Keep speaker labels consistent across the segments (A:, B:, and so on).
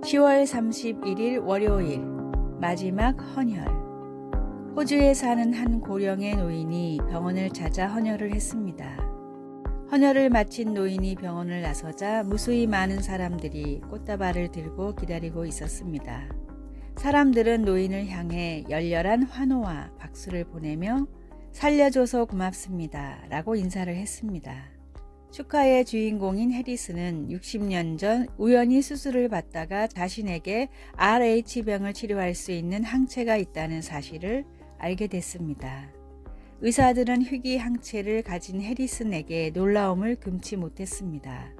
A: 10월 31일 월요일 마지막 헌혈. 호주에 사는 한 고령의 노인이 병원을 찾아 헌혈을 했습니다. 헌혈을 마친 노인이 병원을 나서자 무수히 많은 사람들이 꽃다발을 들고 기다리고 있었습니다. 사람들은 노인을 향해 열렬한 환호와 박수를 보내며 살려줘서 고맙습니다 라고 인사를 했습니다. 축하의 주인공인 해리스는 60년 전 우연히 수술을 받다가 자신에게 RH병을 치료할 수 있는 항체가 있다는 사실을 알게 됐습니다. 의사들은 희귀 항체를 가진 해리슨에게 놀라움을 금치 못했습니다.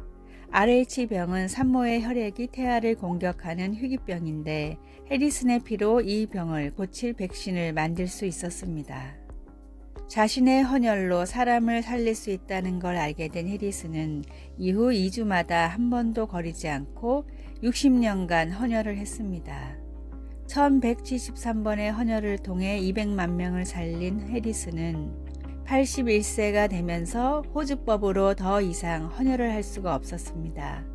A: RH병은 산모의 혈액이 태아를 공격하는 희귀병인데 해리슨의 피로 이 병을 고칠 백신을 만들 수 있었습니다. 자신의 헌혈로 사람을 살릴 수 있다는 걸 알게 된 해리슨은 이후 2주마다 한 번도 거리지 않고 60년간 헌혈을 했습니다. 1173번의 헌혈을 통해 200만 명을 살린 해리슨은 81세가 되면서 호주법으로 더 이상 헌혈을 할 수가 없었습니다.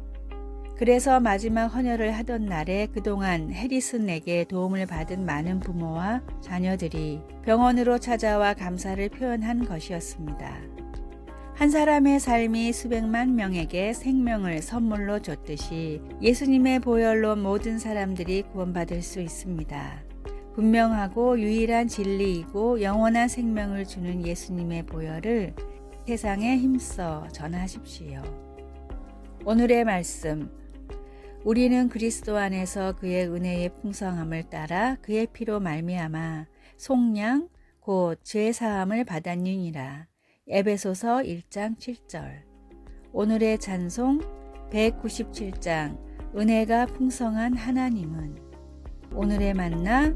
A: 그래서 마지막 헌혈을 하던 날에 그동안 해리슨에게 도움을 받은 많은 부모와 자녀들이 병원으로 찾아와 감사를 표현한 것이었습니다. 한 사람의 삶이 수백만 명에게 생명을 선물로 줬듯이 예수님의 보혈로 모든 사람들이 구원받을 수 있습니다. 분명하고 유일한 진리이고 영원한 생명을 주는 예수님의 보혈을 세상에 힘써 전하십시오. 오늘의 말씀. 우리는 그리스도 안에서 그의 은혜의 풍성함을 따라 그의 피로 말미암아 속량 곧 죄 사함을 받았느니라. 에베소서 1장 7절. 오늘의 찬송 197장 은혜가 풍성한 하나님은. 오늘의 만나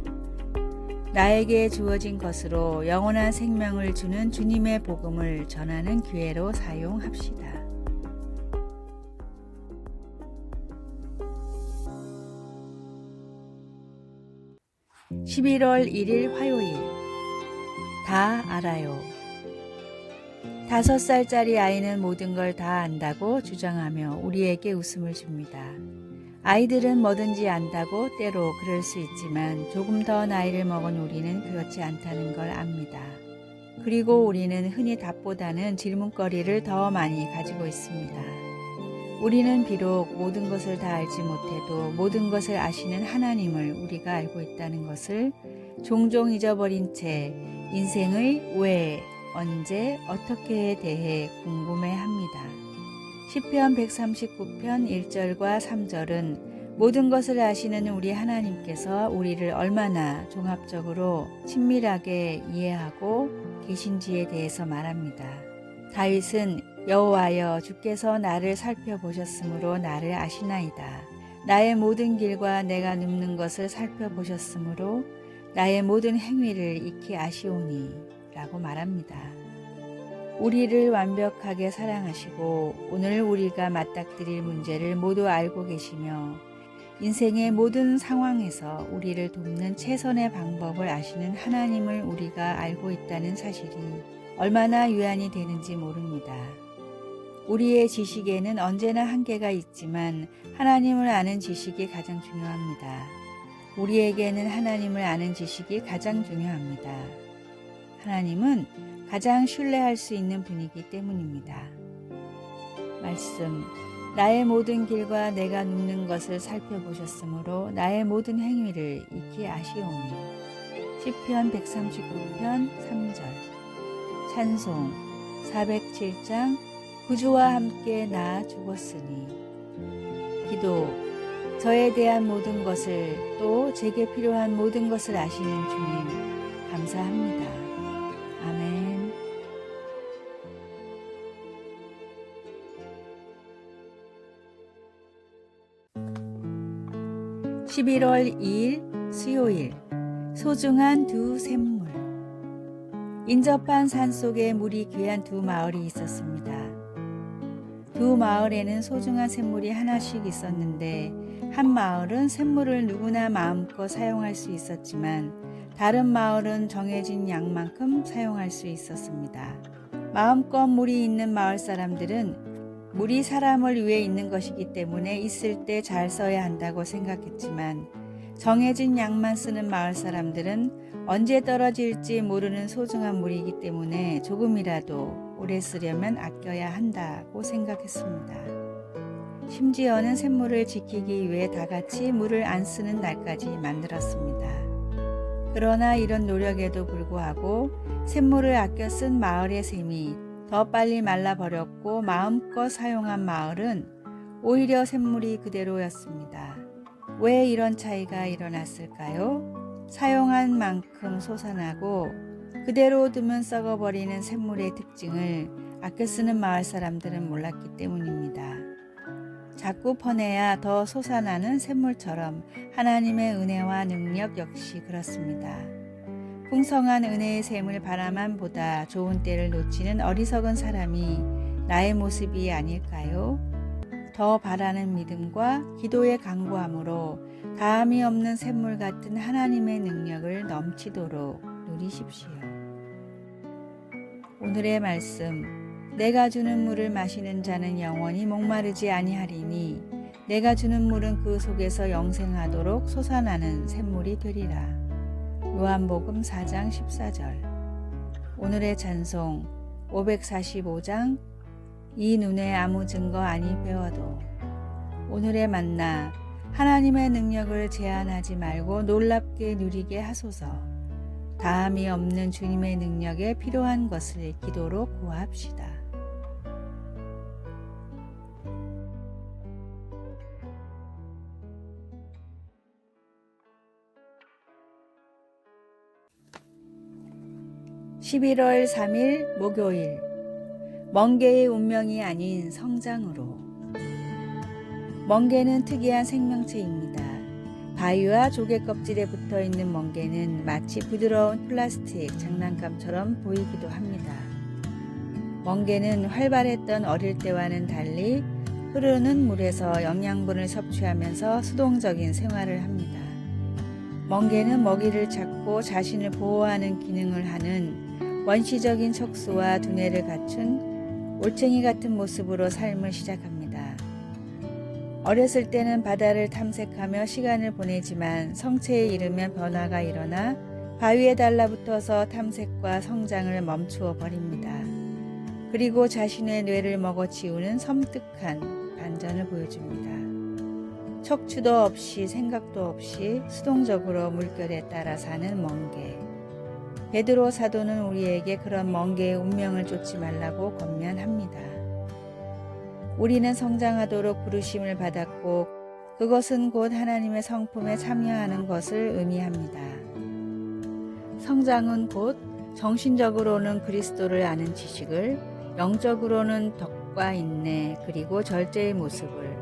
A: 나에게 주어진 것으로 영원한 생명을 주는 주님의 복음을 전하는 기회로 사용합시다. 11월 1일 화요일. 다 알아요. 5살짜리 아이는 모든 걸 다 안다고 주장하며 우리에게 웃음을 줍니다. 아이들은 뭐든지 안다고 때로 그럴 수 있지만 조금 더 나이를 먹은 우리는 그렇지 않다는 걸 압니다. 그리고 우리는 흔히 답보다는 질문거리를 더 많이 가지고 있습니다. 우리는 비록 모든 것을 다 알지 못해도 모든 것을 아시는 하나님을 우리가 알고 있다는 것을 종종 잊어버린 채 인생의 왜, 언제, 어떻게에 대해 궁금해합니다. 시편 139편 1절과 3절은 모든 것을 아시는 우리 하나님께서 우리를 얼마나 종합적으로 친밀하게 이해하고 계신지에 대해서 말합니다. 다윗은 여호와여 주께서 나를 살펴보셨으므로 나를 아시나이다. 나의 모든 길과 내가 눕는 것을 살펴보셨으므로 나의 모든 행위를 익히 아시오니 라고 말합니다. 우리를 완벽하게 사랑하시고 오늘 우리가 맞닥뜨릴 문제를 모두 알고 계시며 인생의 모든 상황에서 우리를 돕는 최선의 방법을 아시는 하나님을 우리가 알고 있다는 사실이 얼마나 유한이 되는지 모릅니다. 우리의 지식에는 언제나 한계가 있지만 하나님을 아는 지식이 가장 중요합니다. 우리에게는 하나님을 아는 지식이 가장 중요합니다. 하나님은 가장 신뢰할 수 있는 분이기 때문입니다. 말씀. 나의 모든 길과 내가 눕는 것을 살펴보셨으므로 나의 모든 행위를 익히 아시오니. 시편 139편 3절. 찬송 407장 구주와 함께 나 죽었으니. 기도. 저에 대한 모든 것을 또 제게 필요한 모든 것을 아시는 주님 감사합니다. 아멘. 11월 2일 수요일. 소중한 두 샘물. 인접한 산속에 물이 귀한 두 마을이 있었습니다. 두 마을에는 소중한 샘물이 하나씩 있었는데 한 마을은 샘물을 누구나 마음껏 사용할 수 있었지만 다른 마을은 정해진 양만큼 사용할 수 있었습니다. 마음껏 물이 있는 마을 사람들은 물이 사람을 위해 있는 것이기 때문에 있을 때 잘 써야 한다고 생각했지만 정해진 양만 쓰는 마을 사람들은 언제 떨어질지 모르는 소중한 물이기 때문에 조금이라도 오래 쓰려면 아껴야 한다고 생각했습니다. 심지어는 샘물을 지키기 위해 다 같이 물을 안 쓰는 날까지 만들었습니다. 그러나 이런 노력에도 불구하고 샘물을 아껴 쓴 마을의 샘이 더 빨리 말라버렸고 마음껏 사용한 마을은 오히려 샘물이 그대로였습니다. 왜 이런 차이가 일어났을까요? 사용한 만큼 솟아나고 그대로 두면 썩어버리는 샘물의 특징을 아껴 쓰는 마을 사람들은 몰랐기 때문입니다. 자꾸 퍼내야 더 솟아나는 샘물처럼 하나님의 은혜와 능력 역시 그렇습니다. 풍성한 은혜의 샘을 바라만 보다 좋은 때를 놓치는 어리석은 사람이 나의 모습이 아닐까요? 더 바라는 믿음과 기도의 간구함으로 다함이 없는 샘물 같은 하나님의 능력을 넘치도록 누리십시오. 오늘의 말씀, 내가 주는 물을 마시는 자는 영원히 목마르지 아니하리니 내가 주는 물은 그 속에서 영생하도록 솟아나는 샘물이 되리라. 요한복음 4장 14절. 오늘의 찬송 545장 이 눈에 아무 증거 아니 배워도. 오늘의 만나, 하나님의 능력을 제한하지 말고 놀랍게 누리게 하소서. 다함이 없는 주님의 능력에 필요한 것을 기도로 구합시다. (11월 3일) 목요일, 멍게의 운명이 아닌 성장으로. 멍게는 특이한 생명체입니다. 바위와 조개 껍질에 붙어있는 멍게는 마치 부드러운 플라스틱 장난감처럼 보이기도 합니다. 멍게는 활발했던 어릴 때와는 달리 흐르는 물에서 영양분을 섭취하면서 수동적인 생활을 합니다. 멍게는 먹이를 찾고 자신을 보호하는 기능을 하는 원시적인 척수와 두뇌를 갖춘 올챙이 같은 모습으로 삶을 시작합니다. 어렸을 때는 바다를 탐색하며 시간을 보내지만 성체에 이르면 변화가 일어나 바위에 달라붙어서 탐색과 성장을 멈추어 버립니다. 그리고 자신의 뇌를 먹어치우는 섬뜩한 반전을 보여줍니다. 척추도 없이 생각도 없이 수동적으로 물결에 따라 사는 멍게. 베드로 사도는 우리에게 그런 멍게의 운명을 쫓지 말라고 권면합니다. 우리는 성장하도록 부르심을 받았고 그것은 곧 하나님의 성품에 참여하는 것을 의미합니다. 성장은 곧 정신적으로는 그리스도를 아는 지식을, 영적으로는 덕과 인내 그리고 절제의 모습을,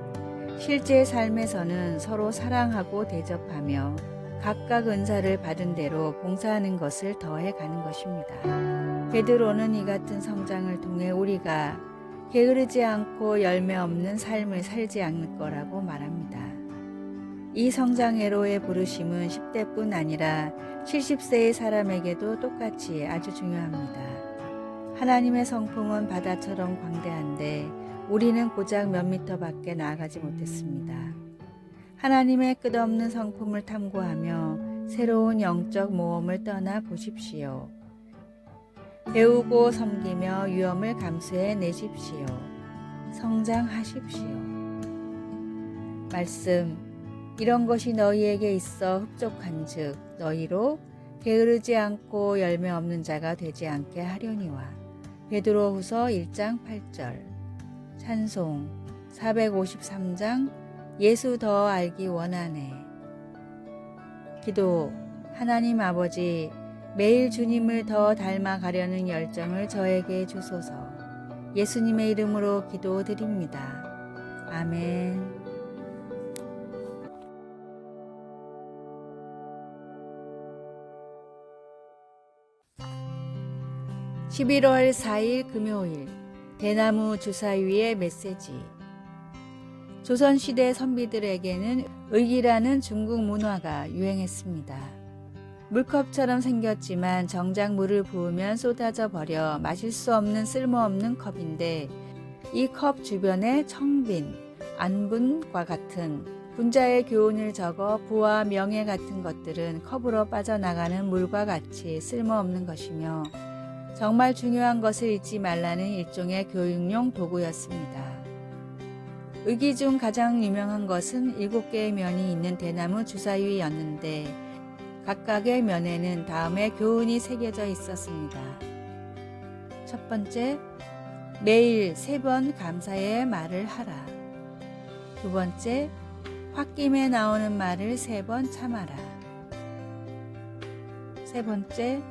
A: 실제 삶에서는 서로 사랑하고 대접하며 각각 은사를 받은 대로 봉사하는 것을 더해 가는 것입니다. 베드로는 이 같은 성장을 통해 우리가 게으르지 않고 열매 없는 삶을 살지 않을 거라고 말합니다. 이 성장회로의 부르심은 10대뿐 아니라 70세의 사람에게도 똑같이 아주 중요합니다. 하나님의 성품은 바다처럼 광대한데 우리는 고작 몇 미터 밖에 나아가지 못했습니다. 하나님의 끝없는 성품을 탐구하며 새로운 영적 모험을 떠나 보십시오. 배우고 섬기며 위험을 감수해 내십시오. 성장하십시오. 말씀, 이런 것이 너희에게 있어 흡족한즉 너희로 게으르지 않고 열매 없는 자가 되지 않게 하려니와. 베드로후서 1장 8절. 찬송 453장 예수 더 알기 원하네. 기도, 하나님 아버지, 매일 주님을 더 닮아가려는 열정을 저에게 주소서. 예수님의 이름으로 기도드립니다. 아멘. 11월 4일 금요일, 대나무 주사위의 메시지. 조선시대 선비들에게는 의기라는 중국 문화가 유행했습니다. 물컵처럼 생겼지만 정작 물을 부으면 쏟아져 버려 마실 수 없는 쓸모없는 컵인데 이 컵 주변에 청빈, 안분과 같은 분자의 교훈을 적어 부와 명예 같은 것들은 컵으로 빠져나가는 물과 같이 쓸모없는 것이며 정말 중요한 것을 잊지 말라는 일종의 교육용 도구였습니다. 의기 중 가장 유명한 것은 7개의 면이 있는 대나무 주사위였는데 각각의 면에는 다음의 교훈이 새겨져 있었습니다. 첫 번째, 매일 3번 감사의 말을 하라. 두 번째, 홧김에 나오는 말을 3번 참아라. 세 번째,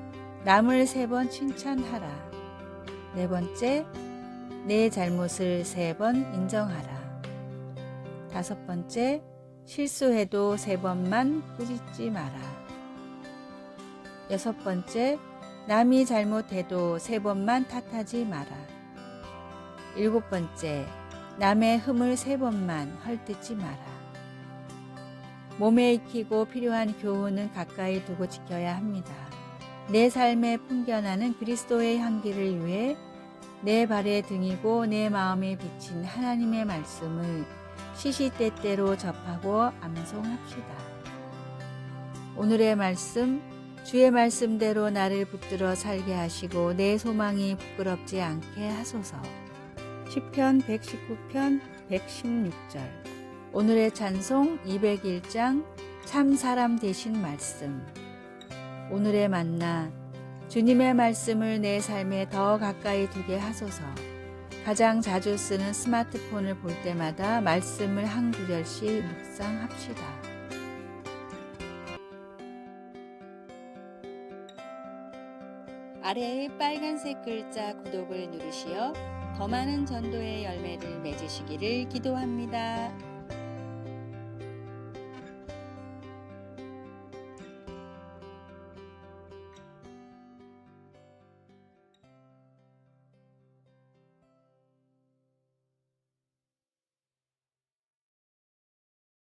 A: 남을 3번 칭찬하라. 네 번째, 내 잘못을 3번 인정하라. 다섯 번째, 실수해도 3번만 꾸짖지 마라. 여섯 번째, 남이 잘못해도 3번만 탓하지 마라. 일곱 번째, 남의 흠을 3번만 헐뜯지 마라. 몸에 익히고 필요한 교훈은 가까이 두고 지켜야 합니다. 내 삶에 풍겨나는 그리스도의 향기를 위해 내 발의 등이고 내 마음에 비친 하나님의 말씀을 시시때때로 접하고 암송합시다. 오늘의 말씀, 주의 말씀대로 나를 붙들어 살게 하시고 내 소망이 부끄럽지 않게 하소서. 시편 119편 116절. 오늘의 찬송 201장 참 사람 되신 말씀. 오늘의 만나, 주님의 말씀을 내 삶에 더 가까이 두게 하소서. 가장 자주 쓰는 스마트폰을 볼 때마다 말씀을 한 구절씩 묵상합시다. 아래의 빨간색 글자 구독을 누르시어 더 많은 전도의 열매를 맺으시기를 기도합니다.